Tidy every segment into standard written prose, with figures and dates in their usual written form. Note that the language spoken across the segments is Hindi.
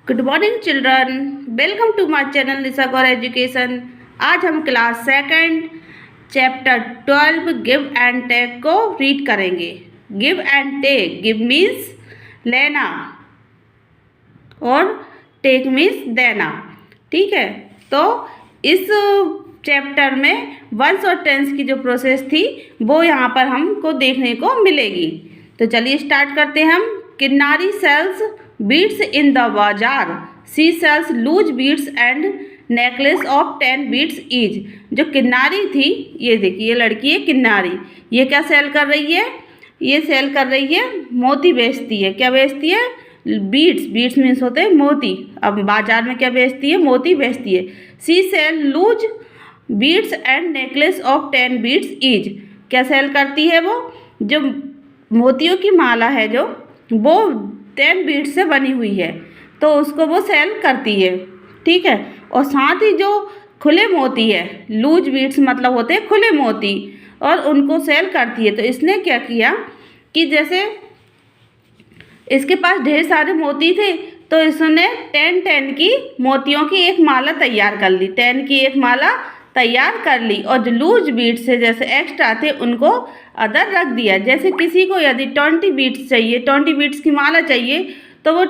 Good morning children, welcome to my channel Nisha Gaur education. आज हम class second chapter 12 give and take को रीड करेंगे। Give and take, give means लेना और टेक मीन्स देना। ठीक है, तो इस चैप्टर में वंस और टेंस की जो प्रोसेस थी वो यहाँ पर हमको देखने को मिलेगी। तो चलिए स्टार्ट करते हैं हम। Kinnari sells beads in the bazaar, she sells loose beads and necklace of 10 beads each. जो किन्नारी थी, ये देखिए, ये लड़की है किन्नारी, ये क्या सेल कर रही है? ये सेल कर रही है, मोती बेचती है। क्या बेचती है? बीड्स। बीड्स मीन्स होते हैं मोती। अब बाजार में क्या बेचती है? मोती बेचती है। She sell loose beads and necklace of 10 beads each. क्या सेल करती है वो? जो मोतियों की माला है जो वो 10 बीड्स से बनी हुई है, तो उसको वो सेल करती है। ठीक है, और साथ ही जो खुले मोती है, लूज बीड्स मतलब होते हैं खुले मोती, और उनको सेल करती है। तो इसने क्या किया कि जैसे इसके पास ढेर सारे मोती थे, तो इसने 10 की मोतियों की एक माला तैयार कर ली। 10 की एक माला तैयार कर ली, और जो लूज बीड्स से जैसे एक्स्ट्रा थे उनको अदर रख दिया। जैसे किसी को यदि 20 बीड्स चाहिए, 20 बीड्स की माला चाहिए, तो वो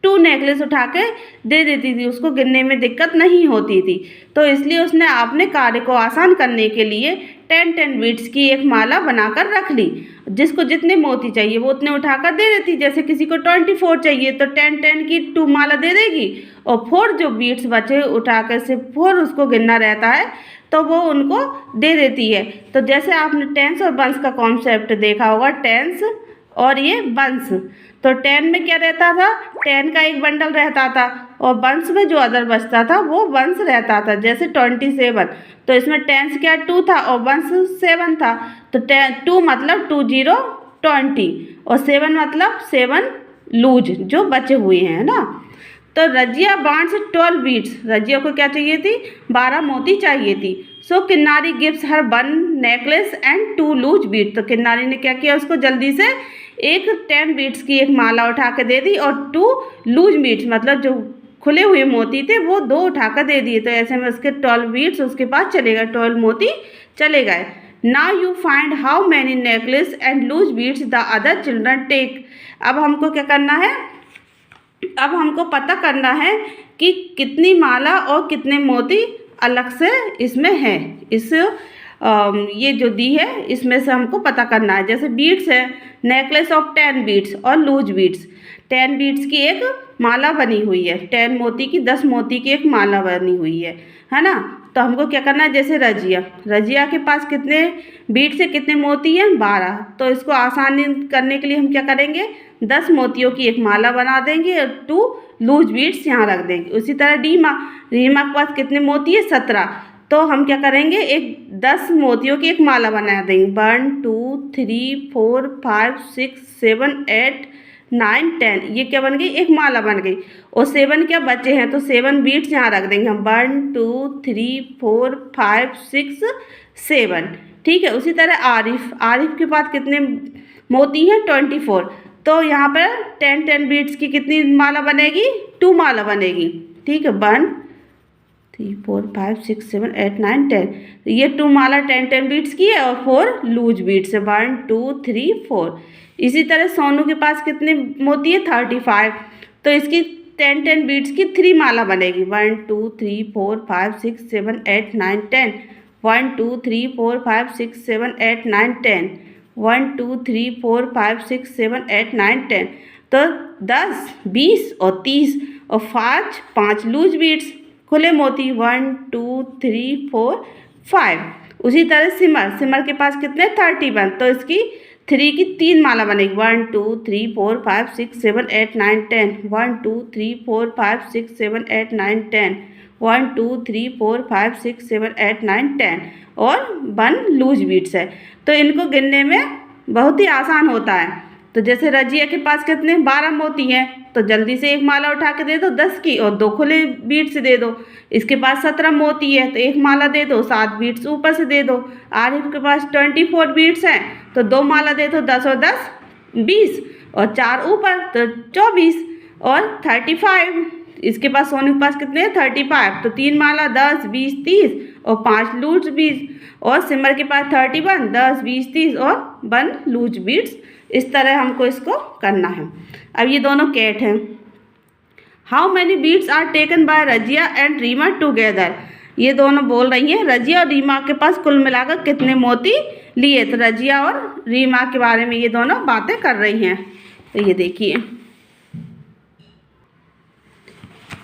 2 नेकलेस उठा के दे देती थी, उसको गिनने में दिक्कत नहीं होती थी। तो इसलिए उसने अपने कार्य को आसान करने के लिए 10 बीड्स की एक माला बनाकर रख ली। जिसको जितने मोती चाहिए वो उतने उठाकर दे देती। जैसे किसी को 24 चाहिए तो 10 की 2 माला दे देगी, और 4 जो बीड्स बचे उठाकर से 4 उसको गिनना रहता है, तो वो उनको दे देती है। तो जैसे आपने टेंस और बंस का कॉन्सेप्ट देखा होगा, टेंस और ये बंस। तो 10 में क्या रहता था? 10 का एक बंडल रहता था, और बंस में जो अदर बचता था वो बंस रहता था। जैसे 27, तो इसमें टेंस क्या 2 था और बंस 7 था। तो 2 मतलब 2 0 20, और 7 मतलब 7 लूज जो बचे हुए हैं ना। तो रजिया बांट्स 12 बीड्स। रजिया को क्या चाहिए थी? 12 मोती चाहिए थी। So Kinnari gives her 1 necklace and 2 loose beads. तो किन्नारी ने क्या किया? उसको जल्दी से एक 10 बीड्स की एक माला उठा के दे दी, और 2 लूज बीड्स मतलब जो खुले हुए मोती थे वो 2 उठाकर दे दिए। तो ऐसे में उसके 12 बीड्स उसके पास चले गए, 12 मोती चले गए। Now you find how many necklace and loose beads the other children take. अब हमको क्या करना है? अब हमको पता करना है कि कितनी माला और कितने मोती अलग से इसमें है। इस ये जो दी है इसमें से हमको पता करना है। जैसे बीड्स है, नेकलेस ऑफ 10 बीड्स और लूज बीड्स। 10 बीड्स की एक माला बनी हुई है, 10 मोती की, 10 मोती की एक माला बनी हुई है ना। तो हमको क्या करना है? जैसे रजिया, रजिया के पास कितने बीड से कितने मोती हैं? 12। तो इसको आसानी करने के लिए हम क्या करेंगे? 10 मोतियों की एक माला बना देंगे और 2 लूज बीड्स यहाँ रख देंगे। उसी तरह रीमा, रीमा के पास कितने मोती है? 17। तो हम क्या करेंगे? एक 10 मोतियों की एक माला बना देंगे। 1 2 3 4 5 6 7 8 9 10। ये क्या बन गई? एक माला बन गई। और 7 क्या बचे हैं? तो 7 बीड्स यहाँ रख देंगे हम। 1 2 3 4 5 6 7। ठीक है, उसी तरह आरिफ, आरिफ के पास कितने मोती हैं? 24। तो यहाँ पर 10 बीड्स की कितनी माला बनेगी? 2 माला बनेगी। ठीक है, 1 3 4 5 6 7 8 9 10। ये 2 माला 10 बीड्स की है, और 4 लूज बीड्स है। 1 2 3 4। इसी तरह सोनू के पास कितने मोती है? 35। तो इसकी 10 बीड्स की 3 माला बनेगी। 1 2 3 4 5 6 7 8 9 10। 1 2 3 4 5 6 7 8 9 10। 1 2 3 4 5 6 7 8 9 10। तो 10 20 और 30, और 5 लूज बीड्स खुले मोती। 1 2 3 4 5। उसी तरह सिमर, सिमर के पास कितने? 31। तो इसकी 3 की 3 माला बनेगी। 1 2 3 4 5 6 7 8 9 10। 1 2 3 4 5 6 7 8 9 10। 1 2 3 4 5 6 7 8 9 10, और 1 लूज बीड्स है। तो इनको गिनने में बहुत ही आसान होता है। तो जैसे रजिया के पास कितने? 12 मोती हैं, तो जल्दी से एक माला उठा के दे दो 10 की, और 2 खुले बीड्स दे दो। इसके पास 17 मोती है, तो एक माला दे दो, 7 बीड्स ऊपर से दे दो। आरिफ के पास 24 बीड्स हैं, तो 2 माला दे दो, 10 और 10 20, और 4 ऊपर, तो 24। और 35। इसके पास सोनू के पास कितने हैं 35। तो 3 माला 10 20 30 और 5 लूज बीड्स। और सिमर के पास 31 10 20 30 और 1 लूज बीड्स। इस तरह हमको इसको करना है। अब ये दोनों कैट हैं। How many beads are taken by Razia and Reema together. ये दोनों बोल रही हैं रजिया और रीमा के पास कुल मिलाकर कितने मोती लिए। तो रजिया और रीमा के बारे में ये दोनों बातें कर रही हैं। तो ये देखिए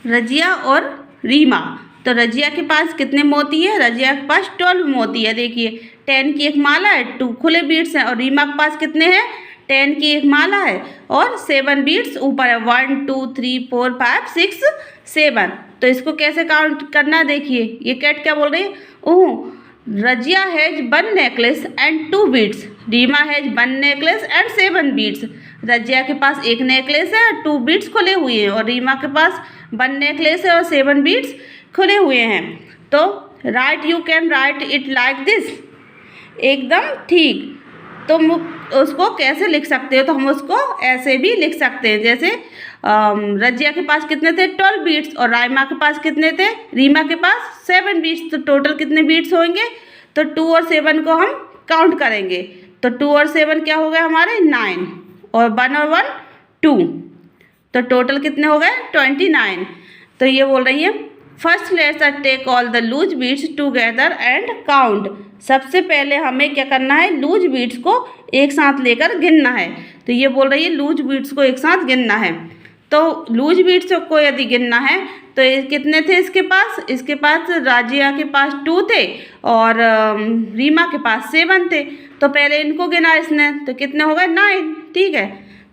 रजिया और रीमा। तो रजिया के पास कितने मोती है, रजिया के पास 12 मोती है। देखिए 10 की एक माला है, 2 खुले बीड्स हैं। और रीमा के पास कितने हैं 10 की एक माला है और 7 बीड्स ऊपर है। 1 2 3 4 5 6 7। तो इसको कैसे काउंट करना है देखिए। ये कैट क्या बोल रही है, oh Razia has 1 necklace and 2 beads, Reema has 1 necklace and 7 beads. Razia के पास 1 नेकलेस है और 2 बीड्स खुले हुए हैं और रीमा के पास 1 नेकलेस है और 7 बीड्स खुले हुए हैं। तो right you can write it like this, एकदम ठीक। तुम उसको कैसे लिख सकते हो, तो हम उसको ऐसे भी लिख सकते हैं। जैसे रजिया के पास कितने थे 12 बीड्स और रीमा के पास कितने थे, रीमा के पास 7 बीड्स। तो टोटल कितने बीड्स होंगे, तो 2 और 7 को हम काउंट करेंगे। तो 2 और 7 क्या हो गए हमारे 9 और 1 और 1 2। तो टोटल कितने हो गए 29। तो ये बोल रही है first let's take all the loose beads together and count. सबसे पहले हमें क्या करना है, लूज बीड्स को एक साथ लेकर गिनना है। तो ये बोल रही है लूज बीड्स को एक साथ गिनना है। तो लूज बीड्स को यदि गिनना है तो ये कितने थे इसके पास राजिया के पास 2 थे और रीमा के पास 7 थे। तो पहले इनको गिना इसने, तो कितने हो गए 9, ठीक है।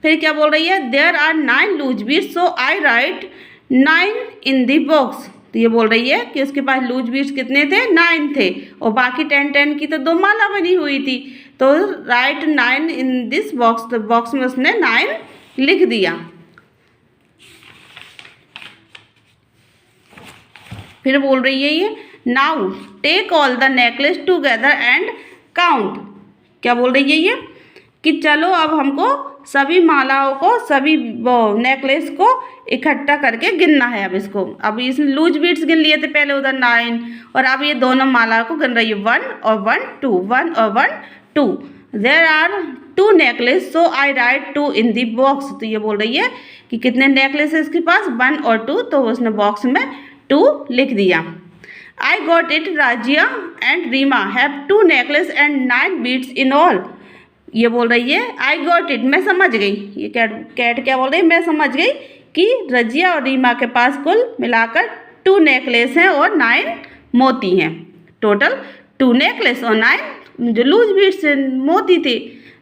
फिर क्या बोल रही है there are 9 loose beads so I write 9 in the box. तो ये बोल रही है कि उसके पास लूज बीड्स कितने थे 9 थे और बाकी 10 की तो 2 माला बनी हुई थी। तो राइट 9 इन दिस बॉक्स। तो बॉक्स में उसने 9 लिख दिया। फिर बोल रही है ये now take all the necklace together and count. क्या बोल रही है ये कि चलो अब हमको सभी मालाओं को, सभी वो नेकलेस को इकट्ठा करके गिनना है। अब इसको, अब इसमें लूज बीड्स गिन लिए थे पहले उधर 9 और अब ये दोनों मालाओं को गिन रही है 1 और 1 2 1 और 1 2। There are 2 necklace so I write 2 in the box. तो ये बोल रही है कि कितने नेकलेस है इसके पास 1 और 2। तो उसने बॉक्स में 2 लिख दिया। I got it Razia and Reema have 2 necklace and 9 beads in all. ये बोल रही है आई गॉट इट, मैं समझ गई। ये कैट क्या बोल रही है, मैं समझ गई कि रजिया और रीमा के पास कुल मिलाकर 2 नेकलेस हैं और 9 मोती हैं। टोटल 2 नेकलेस और 9 जो लूज बीड्स मोती थे।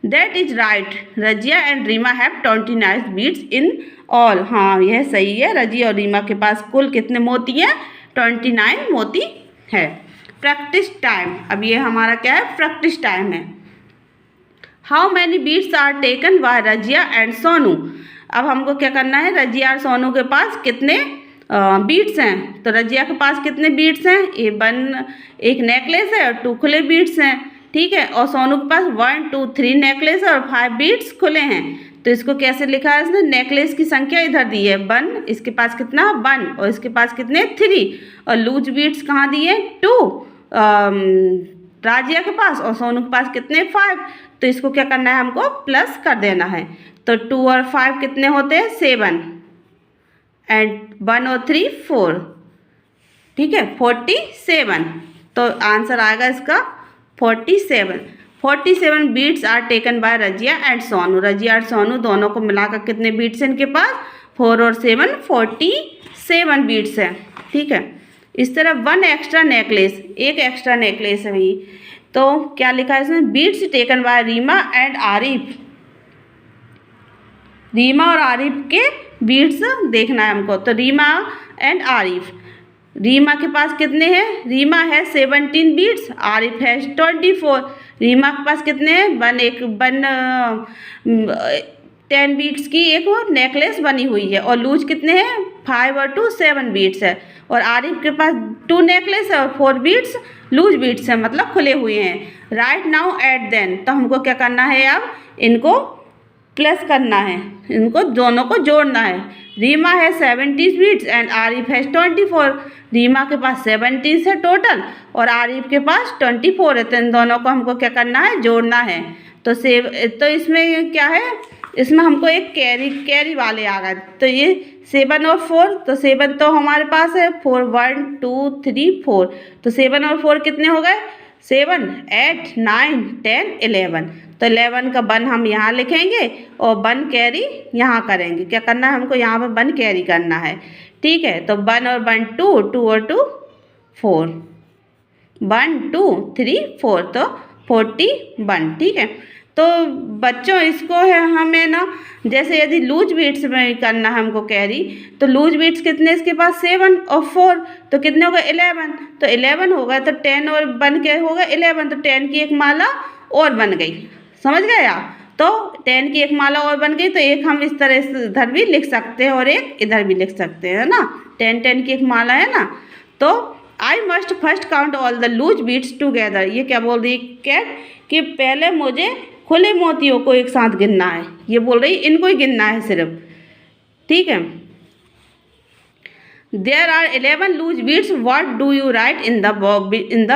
That is right Razia and Reema have 29 beads in all. हाँ यह सही है, रजिया और रीमा के पास कुल कितने मोती हैं 29 मोती है। Practice time. अब ये हमारा क्या है, प्रैक्टिस टाइम है। How many beads are taken by Razia and Sonu. अब हमको क्या करना है, रजिया और सोनू के पास कितने बीड्स हैं। तो रजिया के पास कितने बीड्स हैं, एक नेकलेस है और 2 खुले बीड्स हैं, ठीक है। और सोनू के पास 1 2 3 नेकलेस और 5 बीड्स खुले हैं। तो इसको कैसे लिखा है इसने, नेकलेस की संख्या इधर दी है 1, इसके पास कितना 1 और इसके पास कितने 3 और लूज बीड्स कहाँ दिए 2 राजिया के पास और सोनू के पास कितने 5। तो इसको क्या करना है, हमको प्लस कर देना है। तो 2 और 5 कितने होते हैं 7 एंड 1 और 3 4, ठीक है 47। तो आंसर आएगा इसका 47। 47 beads are taken by Razia and Sonu. Razia और सोनू दोनों को मिलाकर कितने बीड्स हैं इनके पास 4 और 7 47 बीड्स हैं, ठीक है। इस तरह 1 एक्स्ट्रा नेकलेस, एक एक्स्ट्रा नेकलेस है भाई। तो क्या लिखा है इसमें, beads taken by Reema and Arif. Reema और आरिफ के बीड्स देखना है हमको। तो रीमा एंड आरिफ, रीमा के पास कितने हैं, रीमा है 17 बीड्स, आरिफ है 24। रीमा के पास कितने हैं 10 बीड्स की एक नेकलेस बनी हुई है और लूज कितने हैं 5 और 2 7 बीड्स है। और आरिफ के पास 2 नेकलेस है और 4 बीड्स लूज बीड्स है, मतलब खुले हुए हैं। Right now at then. तो हमको क्या करना है, अब इनको प्लस करना है, इनको दोनों को जोड़ना है। रीमा है 70 बीट्स एंड आरिफ है 24। रीमा के पास 70 है टोटल और आरिफ के पास 24 है, तो इन दोनों को हमको क्या करना है, जोड़ना है। तो इसमें क्या है, इसमें हमको एक कैरी वाले आ गए। तो ये 7 और 4, तो 7 तो हमारे पास है 4, 1 2 3 4, तो 7 और 4 कितने हो गए, 7 8 9 10 11। तो 11 का 1 हम यहाँ लिखेंगे और 1 कैरी यहाँ करेंगे। क्या करना है हमको, यहाँ पर 1 कैरी करना है, ठीक है। तो 1 और 1 2, 2 और 2 4, 1 2 3 4, तो 41, ठीक है। तो बच्चों इसको है हमें ना, जैसे यदि लूज बीट्स में करना है हमको कैरी, तो लूज बीट्स कितने इसके पास 7 और 4, तो कितने हो गए 11। तो 11 हो गए, तो 10 और 1 क्या होगा 11, तो 10 की एक माला और बन गई, समझ गए आप। तो 10 की एक माला और बन गई, तो एक हम इस तरह इधर भी लिख सकते हैं और एक इधर भी लिख सकते हैं ना, 10 की एक माला है ना। तो I must first count all the loose beads together, ये क्या बोल रही है कैट, कि पहले मुझे खुले मोतियों को एक साथ गिनना है, ये बोल रही इनको ही गिनना है सिर्फ, ठीक है। There are 11 loose beads, what do you write in the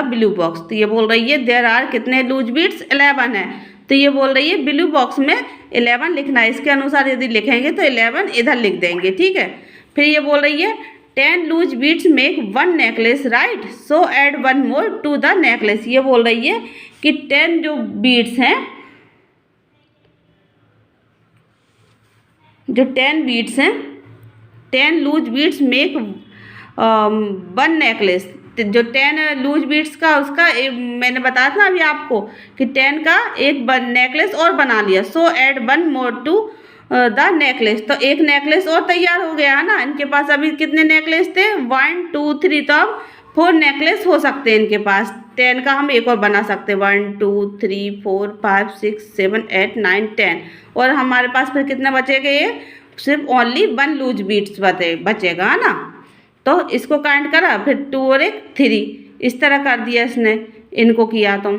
blue box. तो ये बोल रही है देयर आर कितने लूज बीट्स, 11 है, तो ये बोल रही है ब्लू बॉक्स में 11 लिखना है। इसके अनुसार यदि लिखेंगे तो 11 इधर लिख देंगे, ठीक है। फिर ये बोल रही है 10 loose beads make 1 necklace right, so add 1 more to the necklace. ये बोल रही है कि 10 जो बीट्स हैं, जो 10 बीट्स हैं, 10 लूज बीट्स मेक 1 नेकलेस। जो 10 लूज बीट्स का उसका मैंने बताया था अभी आपको कि 10 का एक नेकलेस और बना लिया, so add 1 more to the necklace, तो एक नेकलेस और तैयार हो गया है ना। इनके पास अभी कितने नेकलेस थे, 1 2 3, तो अब 4 नेकलेस हो सकते हैं इनके पास। 10 का हम एक और बना सकते हैं, 1 2 3 4 5 6 7 8 9 10, और हमारे पास फिर कितने बचेगा, ये सिर्फ ओनली 1 लूज बीट्स बचेगा, है ना। तो इसको काउंट करा, फिर 2 और 1 3, इस तरह कर दिया इसने, इनको किया तो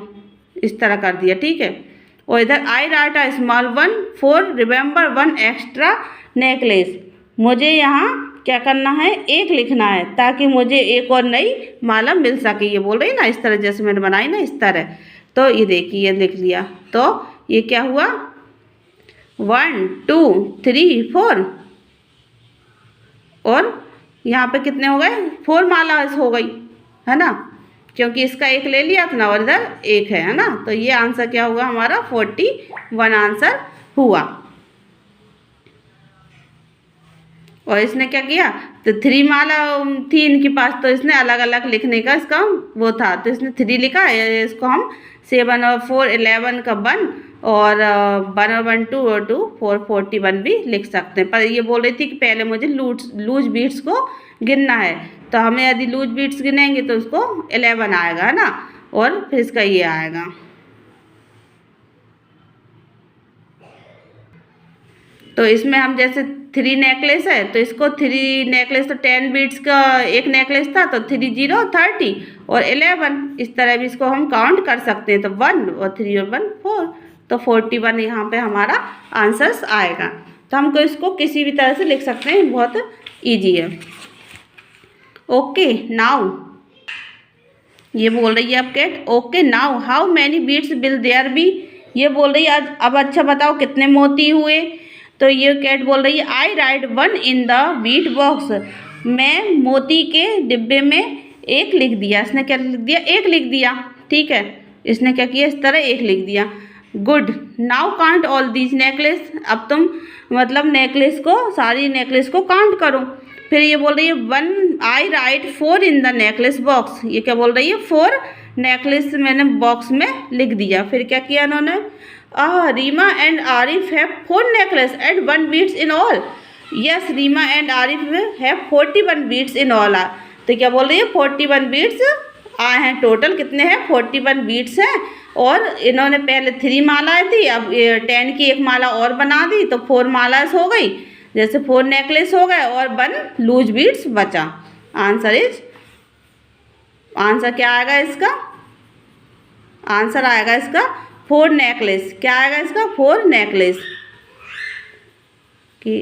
इस तरह कर दिया, ठीक है। और इधर I write a small 1 for remember 1 extra necklace, मुझे यहाँ क्या करना है, एक लिखना है ताकि मुझे एक और नई माला मिल सके। ये बोल रही ना इस तरह, जैसे मैंने बनाई ना इस तरह। तो ये देखिए, ये लिख लिया, तो ये क्या हुआ 1 2 3 4, और यहाँ पे कितने हो गए 4 माला हो गई, है ना, क्योंकि इसका एक ले लिया था ना और इधर एक है ना। तो ये आंसर क्या हुआ हमारा 41 आंसर हुआ। और इसने क्या किया, तो 3 माला थी इनके पास, तो इसने अलग अलग लिखने का इसका वो था, तो इसने 3 लिखा है। इसको हम 7 और 4 11 का 1, और 1 और 1 2 और 2 4 41 भी लिख सकते हैं। पर ये बोल रही थी कि पहले मुझे लूज बीट्स को गिनना है, तो हमें यदि लूज बीट्स गिनेंगे तो उसको 11 आएगा, है ना, और फिर इसका ये आएगा। तो इसमें हम जैसे 3 नेकलेस है, तो इसको 3 नेकलेस, तो 10 बीट्स का एक नेकलेस था, तो 3 0 30 और 11, इस तरह भी इसको हम काउंट कर सकते हैं। तो 1 और 3 और 1 4, तो 41 यहाँ पे हमारा आंसर्स आएगा। तो हमको इसको किसी भी तरह से लिख सकते हैं, बहुत ईजी है। ओके नाउ, ये बोल रही है अब cat, okay now how many beads will there be. ये बोल रही है अब अच्छा बताओ कितने मोती हुए। तो ये कैट बोल रही है I write 1 in the bead box, मैं मोती के डिब्बे में 1 लिख दिया। इसने क्या लिख दिया, 1 लिख दिया, ठीक है। इसने क्या किया, इस तरह 1 लिख दिया। Good, now count all these necklace, अब तुम मतलब नेकलेस को, सारी नेकलेस को काउंट करो। फिर ये बोल रही है 1 I write 4 in the necklace box, ये क्या बोल रही है 4 नेकलेस मैंने बॉक्स में लिख दिया। फिर क्या किया इन्होंने, Reema and Arif have 4 necklace and 1 beads in all. Yes, Reema and Arif have 41 beads in all. तो क्या बोल रही है 41 बीट्स आए हैं, टोटल कितने हैं 41 बीट्स हैं। और इन्होंने पहले 3 मालाएं थी, अब 10 की एक माला और बना दी, तो 4 मालाएं हो गई, जैसे 4 नेकलेस हो गए और 1 लूज बीट्स बचा। आंसर क्या आएगा इसका, आंसर आएगा इसका 4 नेकलेस। क्या आएगा इसका 4 नेकलेस। कि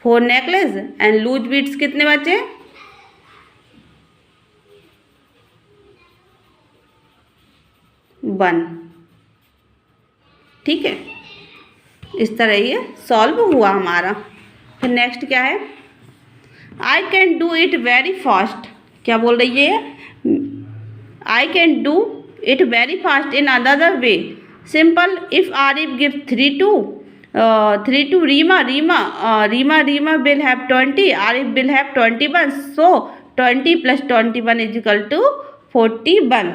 4 नेकलेस एंड लूज बीट्स कितने बचे? 1। ठीक है, इस तरह ये सॉल्व हुआ हमारा। फिर नेक्स्ट क्या है? I can do it very fast. क्या बोल रही है? I can do it very fast in another way. Simple, if Arif give 3 to Reema, Reema will have 20, Arif will have 21, so 20 + 21 = 41।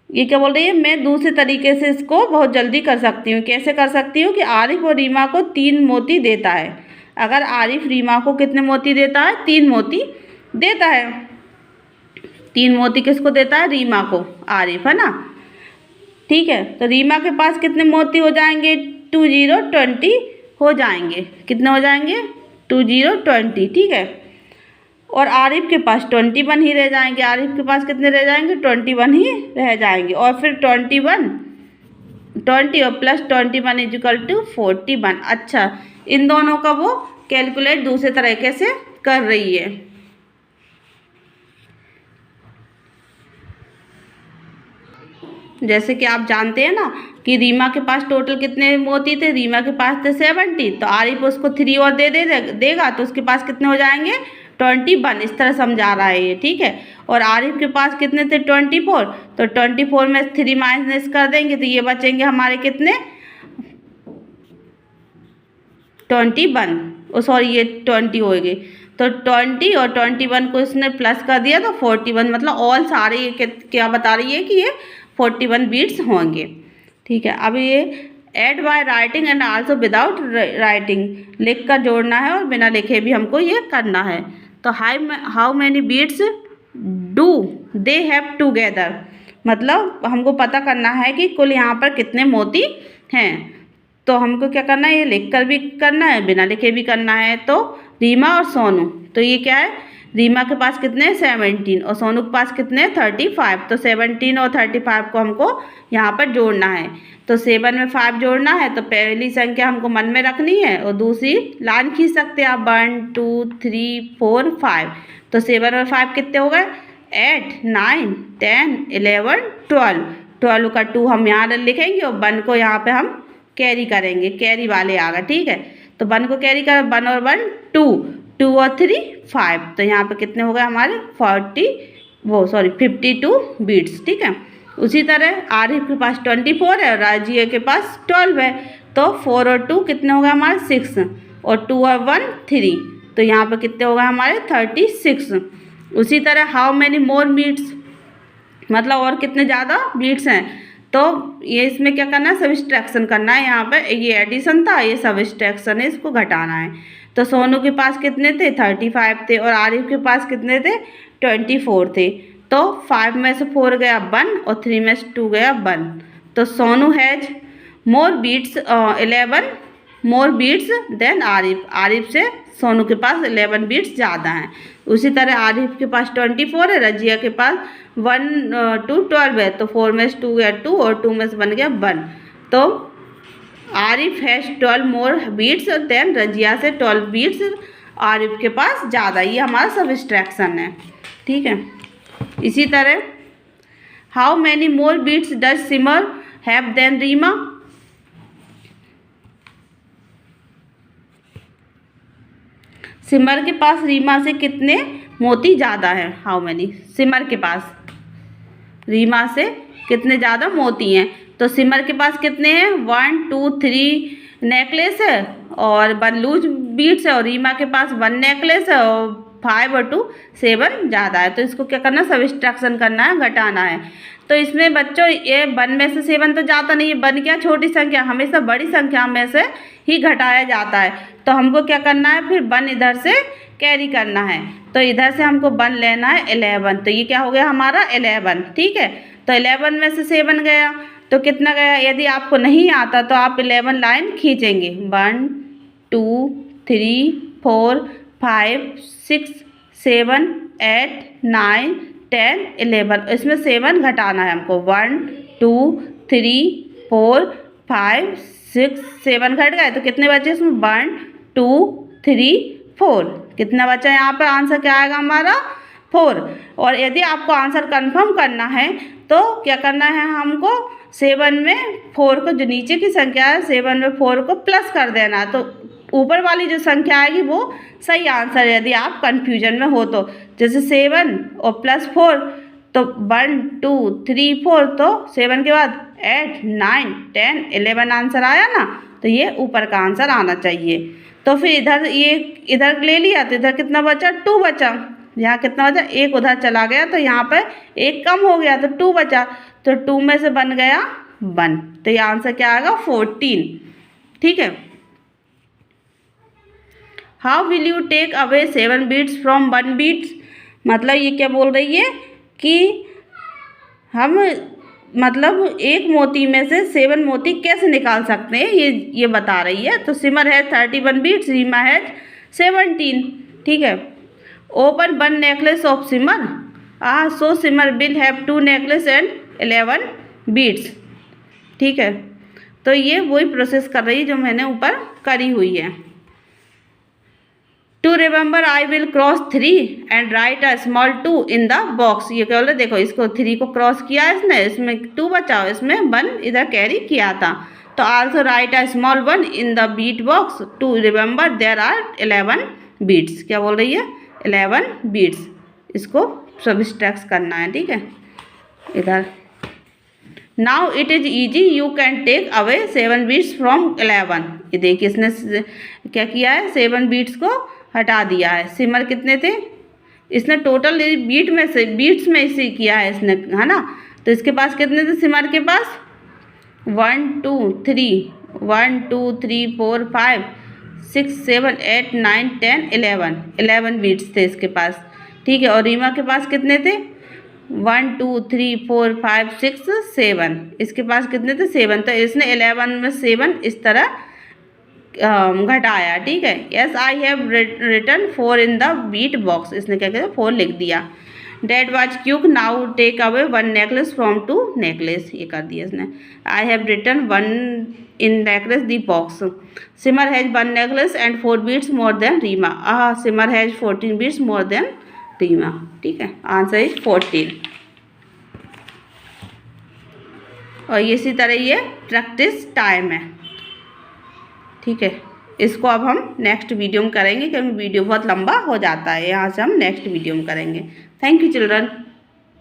ये क्या बोल रही है? मैं दूसरे तरीके से इसको बहुत जल्दी कर सकती हूँ। कैसे कर सकती हूँ? कि आरिफ और रीमा को 3 मोती देता है। अगर आरिफ रीमा को कितने मोती देता है? 3 मोती देता है। 3 मोती किसको देता है? रीमा को, आरिफ, है ना। ठीक है, तो रीमा के पास कितने मोती हो जाएंगे? 2 0 20 हो जाएंगे। कितने हो जाएंगे? 2 0 20। ठीक है, और आरिफ के पास 21 ही रह जाएंगे। आरिफ के पास कितने रह जाएंगे? 21 ही रह जाएंगे। और फिर 20 और + 21 = 41। अच्छा, इन दोनों का वो कैलकुलेट दूसरे तरीके से कर रही है। जैसे कि आप जानते हैं ना कि रीमा के पास टोटल कितने मोती थे? रीमा के पास थे 70, तो आरिफ उसको 3 और देगा तो उसके पास कितने हो जाएंगे? 21। इस तरह समझा रहा है ये। ठीक है, और आरिफ के पास कितने थे? 24, तो 24 में 3 माइनस कर देंगे तो ये बचेंगे हमारे कितने? 21। सॉरी, ये 20 हो गए। तो 20 और 21 को इसने प्लस कर दिया तो 41, मतलब ऑल सारे ये क्या बता रही है कि ये 41 बीट्स होंगे। ठीक है, अब ये add by writing and also without writing, लिख कर जोड़ना है और बिना लिखे भी हमको ये करना है। तो how many beads do they have together, मतलब हमको पता करना है कि कुल यहाँ पर कितने मोती हैं। तो हमको क्या करना है? ये लिख कर भी करना है, बिना लिखे भी करना है। तो रीमा और सोनू, तो ये क्या है? रीमा के पास कितने? 17 और सोनू के पास कितने? 35। तो 17 और 35 को हमको यहाँ पर जोड़ना है। तो 7 में 5 जोड़ना है, तो पहली संख्या हमको मन में रखनी है और दूसरी लाइन खींच सकते हैं आप, 1 2 3 4 5। तो 7 और 5 कितने हो गए? 8 9 10 11 12। 12 का 2 हम यहाँ लिखेंगे और 1 को यहाँ पे हम कैरी करेंगे, कैरी वाले आ गए। ठीक है, तो 1 को कैरी कर, 1 और 1 2, 2 और 3 5। तो यहाँ पे कितने हो गए हमारे? 52 बीट्स। ठीक है, उसी तरह आरिफ के पास 24 है और राजिया के पास 12 है। तो 4 और 2 कितने हो गए हमारे? 6, और 2 और 1 3। तो यहाँ पे कितने हो गए हमारे? 36। उसी तरह हाउ मैनी मोर बीट्स, मतलब और कितने ज़्यादा बीट्स हैं। तो ये इसमें क्या करना है? सब्ट्रैक्शन करना है। यहाँ पर ये एडिशन था, ये सब्ट्रैक्शन है, इसको घटाना है। तो सोनू के पास कितने थे? 35 थे और आरिफ के पास कितने थे? 24 थे। तो 5 में से 4 गया 1 और 3 में से 2 गया 1। तो Sonu has more beads 11 more beads than Arif, Arif से सोनू के पास 11 बीट्स ज़्यादा हैं। उसी तरह आरिफ के पास 24 है, रजिया के पास 1 to 12 है। तो 4 में से 2 गया 2 और 2 में से बन गया 1। तो Arif has 12 more beads than Razia से 12 बीट्स आरिफ के पास ज़्यादा। ये हमारा सब्ट्रैक्शन है। ठीक है, इसी तरह how many more beads does Simar have than Reema. Simar के पास रीमा से कितने मोती ज़्यादा हैं? हाउ मैनी, सिमर के पास रीमा से कितने ज़्यादा मोती हैं। तो सिमर के पास कितने हैं? 1 2 3 नेकलेस है और 1 लूज बीट्स है, और रीमा के पास 1 नेकलेस है और 5 और 2 7 ज़्यादा है। तो इसको क्या करना है? सब्ट्रैक्शन करना है, घटाना है। तो इसमें बच्चों ये 1 में से 7 तो जाता नहीं है। 1 क्या? छोटी संख्या, हमेशा बड़ी संख्या में से ही घटाया जाता है। तो हमको क्या करना है? फिर 1 इधर से कैरी करना है। तो इधर से हमको 1 लेना है 11। तो ये क्या हो गया हमारा? 11। ठीक है, तो 11 में से 7 गया तो कितना गया? यदि आपको नहीं आता तो आप 11 लाइन खींचेंगे, 1 2 3 4 5 6 7 8 9 10 11। इसमें 7 घटाना है हमको, 1 2 3 4 5 6 7 घट गए तो कितने बचे इसमें 1 2 3 4। कितना बचा यहाँ पर आंसर क्या आएगा हमारा 4। और यदि आपको आंसर कंफर्म करना है तो क्या करना है हमको 7 में 4 को, जो नीचे की संख्या है 7 में 4 को प्लस कर देना, तो ऊपर वाली जो संख्या आएगी वो सही आंसर है। यदि आप कंफ्यूजन में हो तो जैसे 7 और प्लस 4 तो 1 2 3 4, तो 7 के बाद 8 9 10 11 आंसर आया ना, तो ये ऊपर का आंसर आना चाहिए। तो फिर इधर ये इधर ले लिया तो इधर कितना बचा 2 बचा, यहाँ कितना बचा 1 उधर चला गया तो यहाँ पर 1 कम हो गया तो 2 बचा, तो 2 में से बन गया 1, तो ये आंसर क्या आएगा 14। ठीक है। How will you take away 7 beads from 1 beads, मतलब ये क्या बोल रही है कि हम मतलब एक मोती में से 7 मोती कैसे निकाल सकते हैं, ये बता रही है। तो सिमर है 31 बीट्स, रीमा है 17। ठीक है। Open 1 necklace of Simar, so Simar will have 2 necklace and 11 beads. ठीक है। तो ये वही प्रोसेस कर रही है जो मैंने ऊपर करी हुई है। To remember I will cross 3 and write a small 2 in the box. ये क्या बोल रहे, देखो इसको 3 को क्रॉस किया इसने, इसमें 2 बचा, इसमें 1 इधर कैरी किया था। तो also write a small 1 in the bead box to remember there are 11 beads. क्या बोल रही है 11 बीट्स, इसको सब्सट्रैक्ट करना है। ठीक है। इधर now it is easy you can take away 7 beads from 11। ये देखिए इसने क्या किया है 7 बीट्स को हटा दिया है। सिमर कितने थे, इसने टोटल बीट्स में इसे किया है इसने, है ना। तो इसके पास कितने थे सिमर के पास 1 2 3 4 5 6 7 8 9 10 11 बीट्स थे इसके पास। ठीक है। और रीमा के पास कितने थे 1 2 3 4 5 6 7, इसके पास कितने थे 7, तो इसने 11 में 7 इस तरह घटाया। ठीक है। Yes I have written 4 in the bead box, इसने क्या किया 4 लिख दिया। That was quick now take away 1 necklace from 2 necklace, ये कर दिया इसने। I have written 1 in necklace the box. Simar has 1 necklace and 4 beads more than Reema, Simar has 14 beads more than Reema. ठीक है। Answer is 14। और इसी तरह ये प्रैक्टिस टाइम है। ठीक है। इसको अब हम नेक्स्ट वीडियो में करेंगे क्योंकि वीडियो बहुत लंबा हो जाता है, यहाँ से हम नेक्स्ट वीडियो में करेंगे। Thank you children.